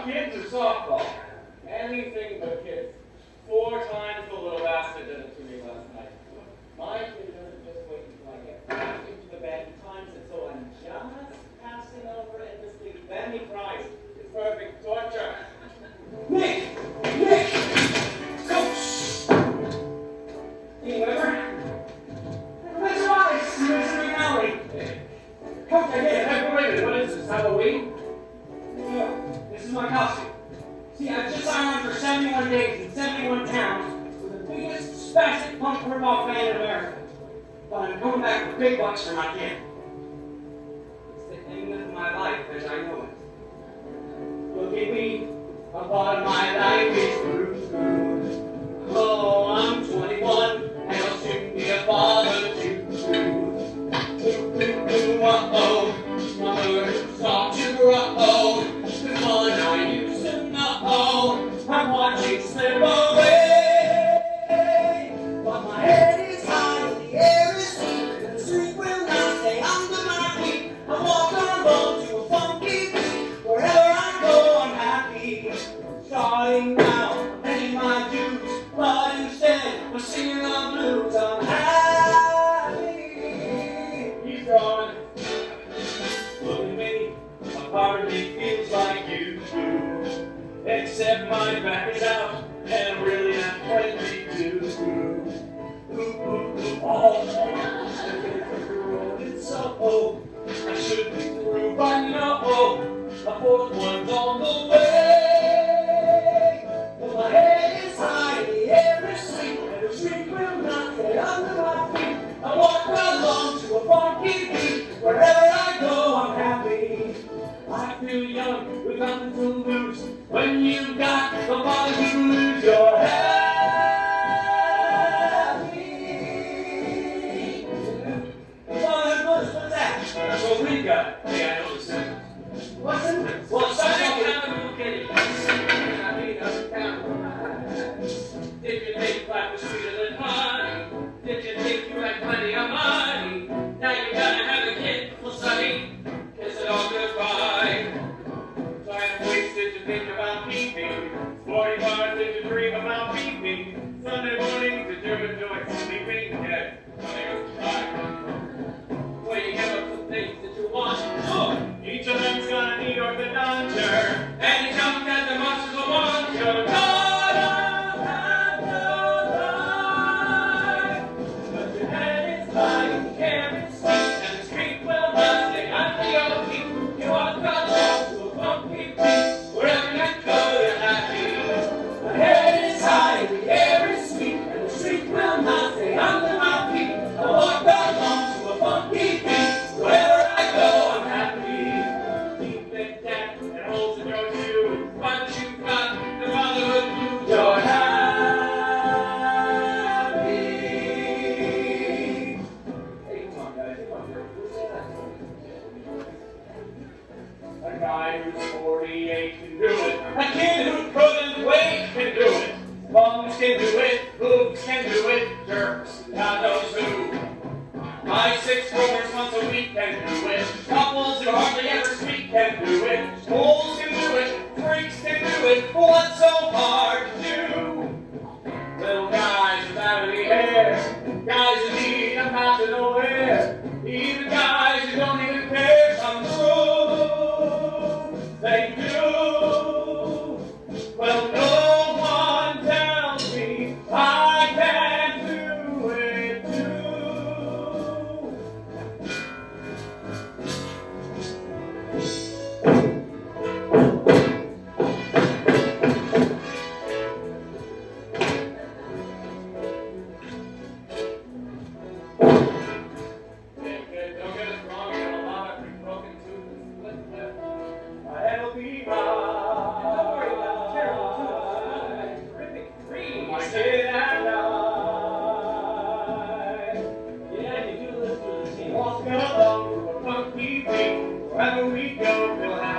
kids or softball? Anything but kids. 4 times the little bastard did it to me last night. My kid doesn't just wait until I get back into the bed. He times it so I'm just passing over into sleep. Then he cries. It's perfect torture. Nick! Nick! Coach! Hey, Weber? Where's your eyes? Where's the alley? Coach, I get it. Hey, wait a minute. What is this? Halloween? No. This is my costume. See, I've just signed on for 71 days in 71 towns with the biggest spastic punk rip-off band in America. But I'm going back with big bucks for my kid. It's the end of my life as I know it. Look at me, I thought my life is through. Oh, I'm 21, and I'll soon be a father too. Uh-oh, mother, stop to grow. The one I used to know, I'm watching slip away. But my head is high, the air is sweet, and the street will not stay under my feet. I walk alone to a funky beat, wherever I go I'm happy. Starting now, I'm paying my dues, but instead I'm singing the blues. I'm happy. He's gone. Look at me, my hardly feels like you do. Except my back is out, and really I'm plenty to do. Oh, it's so old. I should be through by now. The 4th one's on the way. But my head is high, and the air is sweet, and the street will not stay under my feet. I walk along to a funky beat. Wherever I go, I'm happy. I feel young with nothing to lose. When you've got the Fatherhood Blues, you're happy. Fatherhood Blues, what's that? That's what we got. Hey, I know the sentence. What's in it? Well, something kind of little kitty. Did you think life was sweeter than honey? Did you think you had plenty of money? Now you gotta have a kid. Well, sonny, kiss it all goodbye. Time wasted to think about keeping. 40 bars did you dream about keeping. Sunday mornings did you enjoy sleeping? Yeah, Sunday goes to try. Well, you give up some things that you want. Oh, each of them's gonna need orthodonture. And you tell them that the monsters will want you. But your head is high, and the air is sweet, and the street will not stay under your feet. You walk along to a funky beat, wherever you go, you're happy. My head is high, and the air is sweet, and the street will not stay under my feet. I walk along to a funky beat, wherever I go, I'm happy. Deep and dead, and holes in your shoe, but you've got the Fatherhood Blues, you're happy. Hey, come on, guys, come on, who's that? A guy who's 48 can do it. A kid who couldn't wait can do it. Bums can do it. Boobs can do it. Jerks, God knows who. My 6-year-olds once a week can do it. Couples who hardly ever speak can do it. Fools can do it. Freaks can do it. What's so hard to do? Little guys without any hair. Guys who need a path to nowhere. Even guys who don't even care come through. They do. Well, no one tells me I can do it too. Don't get us wrong, we got a lot of broken tooth and split lip. My head will be right. Don't worry about the terrible tooth. Terrific dreams. My kid and I. Yeah, you do this to the team. Walking along to a funky beat. Wherever we go, we'll have